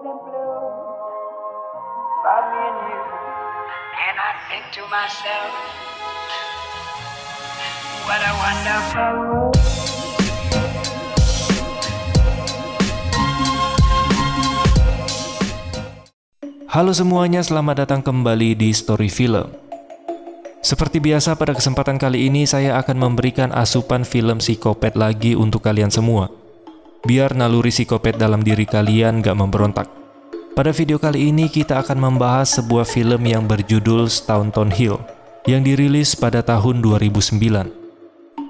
in blue for me and you. And I think to myself, what a wonderful world. Halo semuanya, selamat datang kembali di Story Film. Seperti biasa pada kesempatan kali ini saya akan memberikan asupan film psikopat lagi untuk kalian semua. Biar naluri psikopat dalam diri kalian gak memberontak. Pada video kali ini kita akan membahas sebuah film yang berjudul Staunton Hill yang dirilis pada tahun 2009.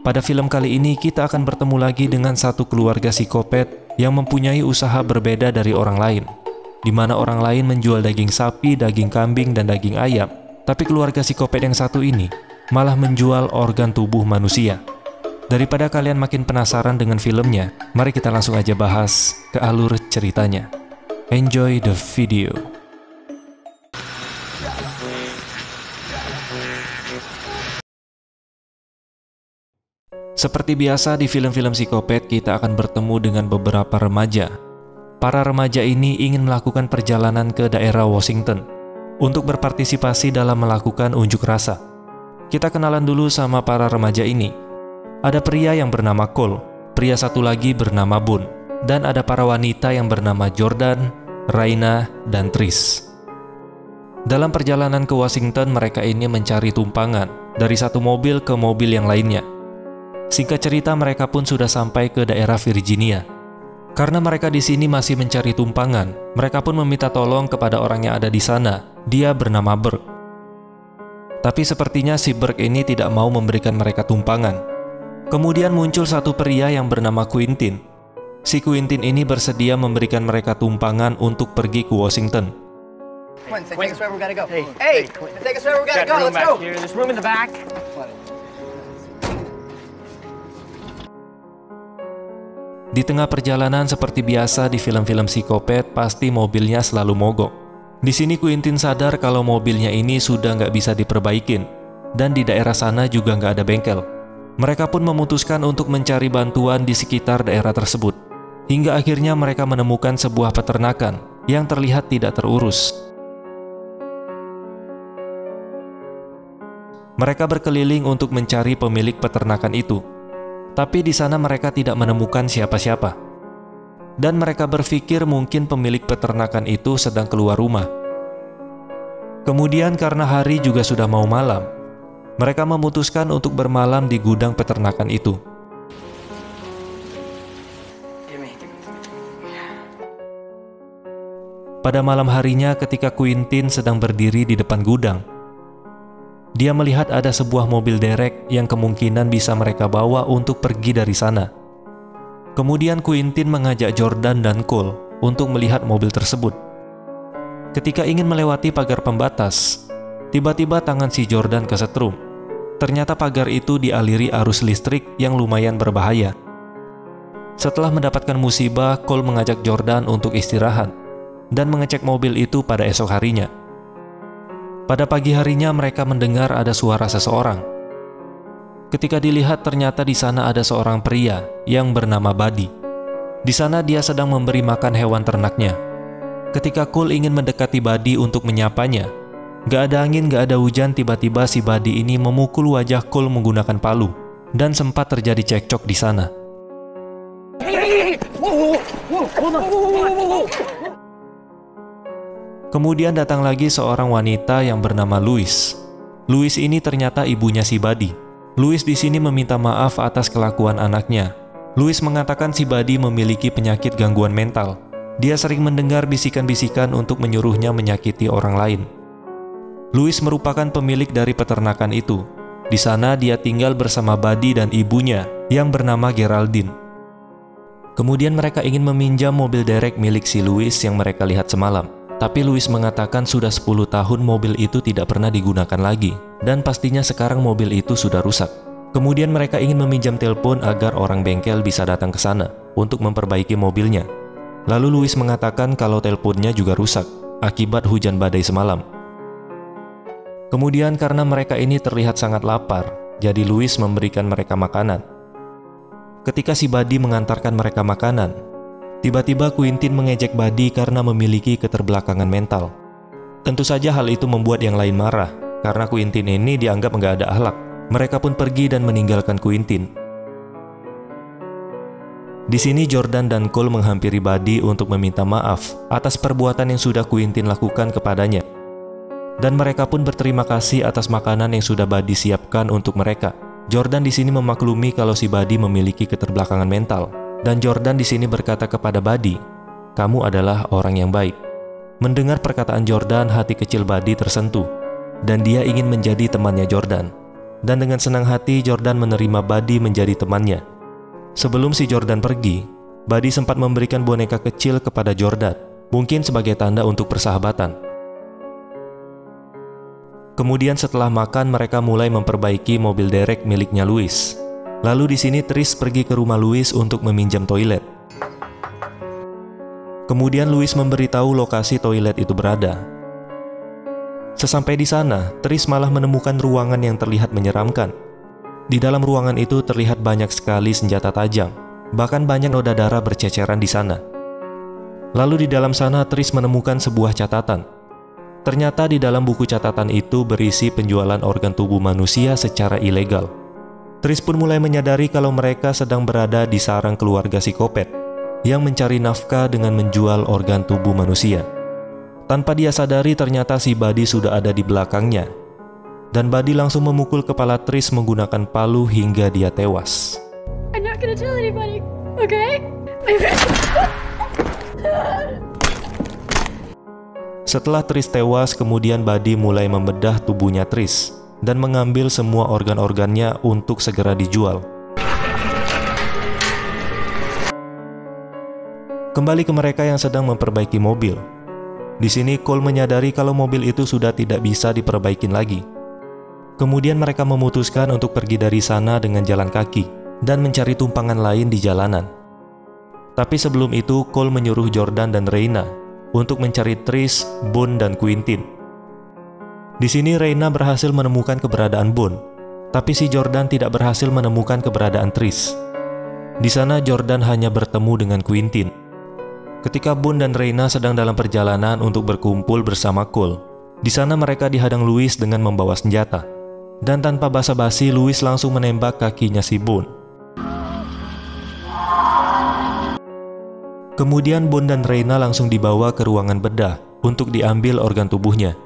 Pada film kali ini kita akan bertemu lagi dengan satu keluarga psikopat yang mempunyai usaha berbeda dari orang lain, di mana orang lain menjual daging sapi, daging kambing, dan daging ayam, tapi keluarga psikopat yang satu ini malah menjual organ tubuh manusia. Daripada kalian makin penasaran dengan filmnya, mari kita langsung aja bahas ke alur ceritanya. Enjoy the video. Seperti biasa di film-film psikopat, kita akan bertemu dengan beberapa remaja. Para remaja ini ingin melakukan perjalanan ke daerah Washington untuk berpartisipasi dalam melakukan unjuk rasa. Kita kenalan dulu sama para remaja ini. Ada pria yang bernama Cole, pria satu lagi bernama Boone, dan ada para wanita yang bernama Jordan, Raina, dan Tris. Dalam perjalanan ke Washington, mereka ini mencari tumpangan dari satu mobil ke mobil yang lainnya. Singkat cerita, mereka pun sudah sampai ke daerah Virginia. Karena mereka di sini masih mencari tumpangan, mereka pun meminta tolong kepada orang yang ada di sana. Dia bernama Burke. Tapi sepertinya si Burke ini tidak mau memberikan mereka tumpangan. Kemudian muncul satu pria yang bernama Quentin. Si Quentin ini bersedia memberikan mereka tumpangan untuk pergi ke Washington. Take us wherever we gotta go. Hey, take us wherever we gotta go. Let's go. There's room in the back. Di tengah perjalanan seperti biasa di film-film psikopat, pasti mobilnya selalu mogok. Di sini Quentin sadar kalau mobilnya ini sudah nggak bisa diperbaikin, dan di daerah sana juga nggak ada bengkel. Mereka pun memutuskan untuk mencari bantuan di sekitar daerah tersebut. Hingga akhirnya mereka menemukan sebuah peternakan yang terlihat tidak terurus. Mereka berkeliling untuk mencari pemilik peternakan itu. Tapi di sana mereka tidak menemukan siapa-siapa. Dan mereka berpikir mungkin pemilik peternakan itu sedang keluar rumah. Kemudian karena hari juga sudah mau malam, mereka memutuskan untuk bermalam di gudang peternakan itu. Pada malam harinya ketika Quentin sedang berdiri di depan gudang, dia melihat ada sebuah mobil derek yang kemungkinan bisa mereka bawa untuk pergi dari sana. Kemudian Quentin mengajak Jordan dan Cole untuk melihat mobil tersebut. Ketika ingin melewati pagar pembatas, tiba-tiba tangan si Jordan kesetrum. Ternyata pagar itu dialiri arus listrik yang lumayan berbahaya. Setelah mendapatkan musibah, Cole mengajak Jordan untuk istirahat dan mengecek mobil itu pada esok harinya. Pada pagi harinya mereka mendengar ada suara seseorang. Ketika dilihat ternyata di sana ada seorang pria yang bernama Buddy. Di sana dia sedang memberi makan hewan ternaknya. Ketika Cole ingin mendekati Buddy untuk menyapanya, gak ada angin, gak ada hujan, tiba-tiba si Buddy ini memukul wajah Cole menggunakan palu dan sempat terjadi cekcok di sana. Kemudian datang lagi seorang wanita yang bernama Louis. Louis ini ternyata ibunya si Buddy. Louis di sini meminta maaf atas kelakuan anaknya. Louis mengatakan si Buddy memiliki penyakit gangguan mental. Dia sering mendengar bisikan-bisikan untuk menyuruhnya menyakiti orang lain. Louis merupakan pemilik dari peternakan itu. Di sana dia tinggal bersama Buddy dan ibunya yang bernama Geraldine. Kemudian mereka ingin meminjam mobil derek milik si Louis yang mereka lihat semalam. Tapi Louis mengatakan sudah 10 tahun mobil itu tidak pernah digunakan lagi, dan pastinya sekarang mobil itu sudah rusak. Kemudian mereka ingin meminjam telepon agar orang bengkel bisa datang ke sana untuk memperbaiki mobilnya. Lalu Louis mengatakan kalau teleponnya juga rusak akibat hujan badai semalam. Kemudian karena mereka ini terlihat sangat lapar, jadi Louis memberikan mereka makanan. Ketika si Buddy mengantarkan mereka makanan, Tiba-tiba Quintin mengejek Buddy karena memiliki keterbelakangan mental. Tentu saja hal itu membuat yang lain marah, karena Quintin ini dianggap nggak ada akhlak. Mereka pun pergi dan meninggalkan Quintin. Di sini Jordan dan Cole menghampiri Buddy untuk meminta maaf atas perbuatan yang sudah Quintin lakukan kepadanya. Dan mereka pun berterima kasih atas makanan yang sudah Buddy siapkan untuk mereka. Jordan di sini memaklumi kalau si Buddy memiliki keterbelakangan mental. Dan Jordan di sini berkata kepada Buddy, "Kamu adalah orang yang baik." Mendengar perkataan Jordan, hati kecil Buddy tersentuh, dan dia ingin menjadi temannya Jordan. Dan dengan senang hati, Jordan menerima Buddy menjadi temannya. Sebelum si Jordan pergi, Buddy sempat memberikan boneka kecil kepada Jordan, mungkin sebagai tanda untuk persahabatan. Kemudian setelah makan, mereka mulai memperbaiki mobil derek miliknya Louis. Lalu di sini Tris pergi ke rumah Louis untuk meminjam toilet. Kemudian Louis memberitahu lokasi toilet itu berada. Sesampai di sana, Tris malah menemukan ruangan yang terlihat menyeramkan. Di dalam ruangan itu terlihat banyak sekali senjata tajam, bahkan banyak noda darah berceceran di sana. Lalu di dalam sana Tris menemukan sebuah catatan. Ternyata di dalam buku catatan itu berisi penjualan organ tubuh manusia secara ilegal. Tris pun mulai menyadari kalau mereka sedang berada di sarang keluarga psikopat yang mencari nafkah dengan menjual organ tubuh manusia. Tanpa dia sadari, ternyata si Buddy sudah ada di belakangnya. Dan Buddy langsung memukul kepala Tris menggunakan palu hingga dia tewas. I'm not gonna tell anybody, okay? Setelah Tris tewas, kemudian Buddy mulai membedah tubuhnya Tris dan mengambil semua organ-organnya untuk segera dijual. Kembali ke mereka yang sedang memperbaiki mobil. Di sini Cole menyadari kalau mobil itu sudah tidak bisa diperbaikin lagi. Kemudian mereka memutuskan untuk pergi dari sana dengan jalan kaki dan mencari tumpangan lain di jalanan. Tapi sebelum itu, Cole menyuruh Jordan dan Reina untuk mencari Tris, Boone, dan Quintin. Di sini Reina berhasil menemukan keberadaan Boone, tapi si Jordan tidak berhasil menemukan keberadaan Tris. Di sana Jordan hanya bertemu dengan Quintin. Ketika Boone dan Reina sedang dalam perjalanan untuk berkumpul bersama Cole, di sana mereka dihadang Louis dengan membawa senjata. Dan tanpa basa-basi, Louis langsung menembak kakinya si Boone. Kemudian Boone dan Reina langsung dibawa ke ruangan bedah untuk diambil organ tubuhnya.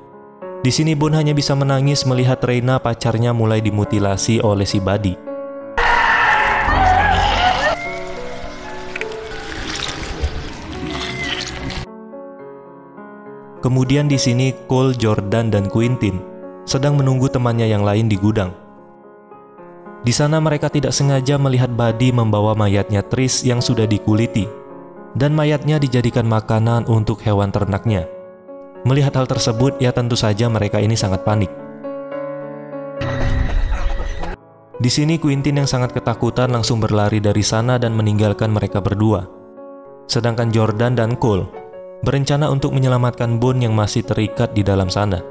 Di sini Boone hanya bisa menangis melihat Reina pacarnya mulai dimutilasi oleh si Buddy. Kemudian di sini Cole, Jordan, dan Quintin sedang menunggu temannya yang lain di gudang. Di sana mereka tidak sengaja melihat Buddy membawa mayatnya Tris yang sudah dikuliti, dan mayatnya dijadikan makanan untuk hewan ternaknya. Melihat hal tersebut, ya tentu saja mereka ini sangat panik. Di sini Quintin yang sangat ketakutan langsung berlari dari sana dan meninggalkan mereka berdua. Sedangkan Jordan dan Cole berencana untuk menyelamatkan Boone yang masih terikat di dalam sana.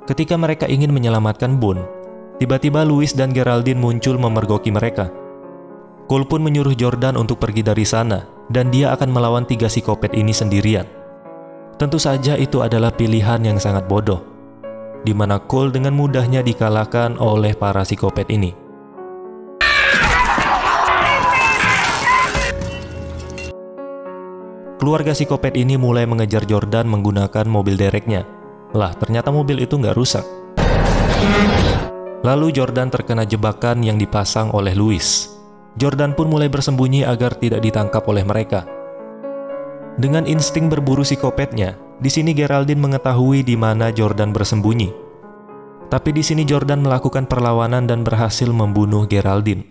Ketika mereka ingin menyelamatkan Boone, tiba-tiba Louis dan Geraldine muncul memergoki mereka. Cole pun menyuruh Jordan untuk pergi dari sana, dan dia akan melawan 3 psikopat ini sendirian. Tentu saja itu adalah pilihan yang sangat bodoh, di mana Cole dengan mudahnya dikalahkan oleh para psikopat ini. Keluarga psikopat ini mulai mengejar Jordan menggunakan mobil dereknya. Lah, ternyata mobil itu nggak rusak. Lalu Jordan terkena jebakan yang dipasang oleh Louis. Jordan pun mulai bersembunyi agar tidak ditangkap oleh mereka. Dengan insting berburu psikopatnya, di sini Geraldine mengetahui di mana Jordan bersembunyi. Tapi di sini Jordan melakukan perlawanan dan berhasil membunuh Geraldine.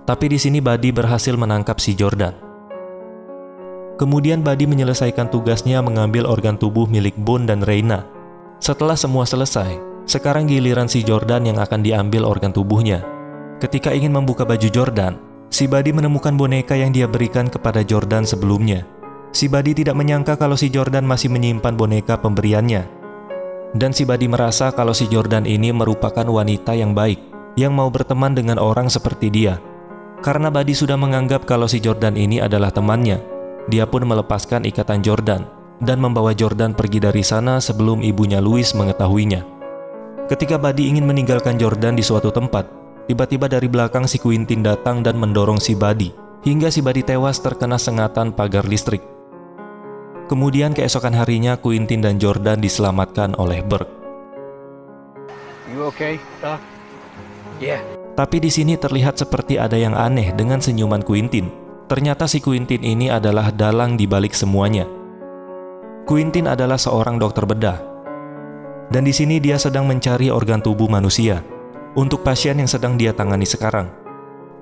Tapi di sini Buddy berhasil menangkap si Jordan. Kemudian Buddy menyelesaikan tugasnya mengambil organ tubuh milik Boone dan Reina. Setelah semua selesai, sekarang giliran si Jordan yang akan diambil organ tubuhnya. Ketika ingin membuka baju Jordan, si Buddy menemukan boneka yang dia berikan kepada Jordan sebelumnya. Si Buddy tidak menyangka kalau si Jordan masih menyimpan boneka pemberiannya. Dan si Buddy merasa kalau si Jordan ini merupakan wanita yang baik, yang mau berteman dengan orang seperti dia. Karena Buddy sudah menganggap kalau si Jordan ini adalah temannya, dia pun melepaskan ikatan Jordan dan membawa Jordan pergi dari sana sebelum ibunya Louis mengetahuinya. Ketika Buddy ingin meninggalkan Jordan di suatu tempat, tiba-tiba dari belakang si Quentin datang dan mendorong si Buddy, hingga si Buddy tewas terkena sengatan pagar listrik. Kemudian keesokan harinya Quentin dan Jordan diselamatkan oleh Burke. You okay, Doc? Yeah. Tapi di sini terlihat seperti ada yang aneh dengan senyuman Quentin. Ternyata si Quentin ini adalah dalang di balik semuanya. Quentin adalah seorang dokter bedah. Dan di sini dia sedang mencari organ tubuh manusia untuk pasien yang sedang dia tangani sekarang.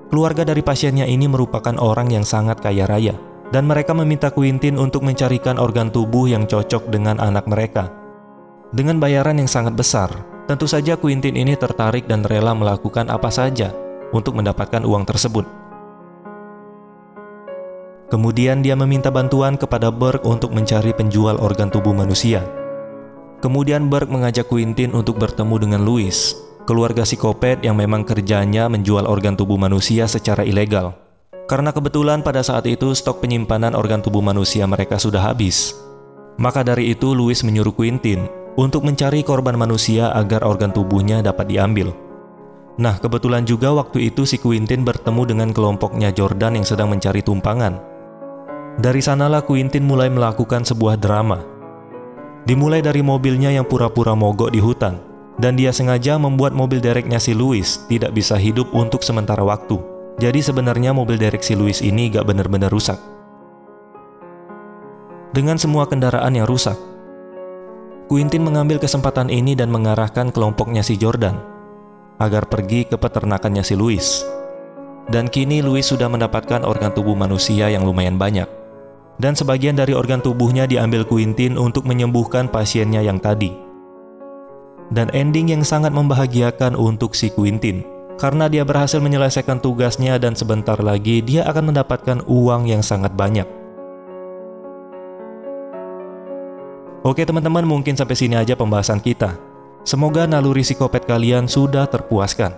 Keluarga dari pasiennya ini merupakan orang yang sangat kaya raya, dan mereka meminta Quentin untuk mencarikan organ tubuh yang cocok dengan anak mereka. Dengan bayaran yang sangat besar, tentu saja Quentin ini tertarik dan rela melakukan apa saja untuk mendapatkan uang tersebut. Kemudian dia meminta bantuan kepada Burke untuk mencari penjual organ tubuh manusia. Kemudian Burke mengajak Quentin untuk bertemu dengan Louis, keluarga psikopat yang memang kerjanya menjual organ tubuh manusia secara ilegal. Karena kebetulan pada saat itu stok penyimpanan organ tubuh manusia mereka sudah habis. Maka dari itu Louis menyuruh Quentin untuk mencari korban manusia agar organ tubuhnya dapat diambil. Nah, kebetulan juga waktu itu si Quentin bertemu dengan kelompoknya Jordan yang sedang mencari tumpangan. Dari sanalah Quentin mulai melakukan sebuah drama. Dimulai dari mobilnya yang pura-pura mogok di hutan, dan dia sengaja membuat mobil dereknya si Louis tidak bisa hidup untuk sementara waktu. Jadi sebenarnya mobil derek si Louis ini gak benar-benar rusak. Dengan semua kendaraan yang rusak, Quentin mengambil kesempatan ini dan mengarahkan kelompoknya si Jordan agar pergi ke peternakannya si Louis. Dan kini Louis sudah mendapatkan organ tubuh manusia yang lumayan banyak. Dan sebagian dari organ tubuhnya diambil Quentin untuk menyembuhkan pasiennya yang tadi. Dan ending yang sangat membahagiakan untuk si Quentin, karena dia berhasil menyelesaikan tugasnya dan sebentar lagi dia akan mendapatkan uang yang sangat banyak. Oke teman-teman, mungkin sampai sini aja pembahasan kita. Semoga naluri psikopat kalian sudah terpuaskan.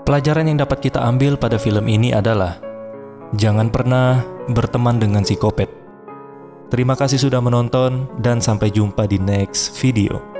Pelajaran yang dapat kita ambil pada film ini adalah jangan pernah berteman dengan psikopat. Terima kasih sudah menonton dan sampai jumpa di next video.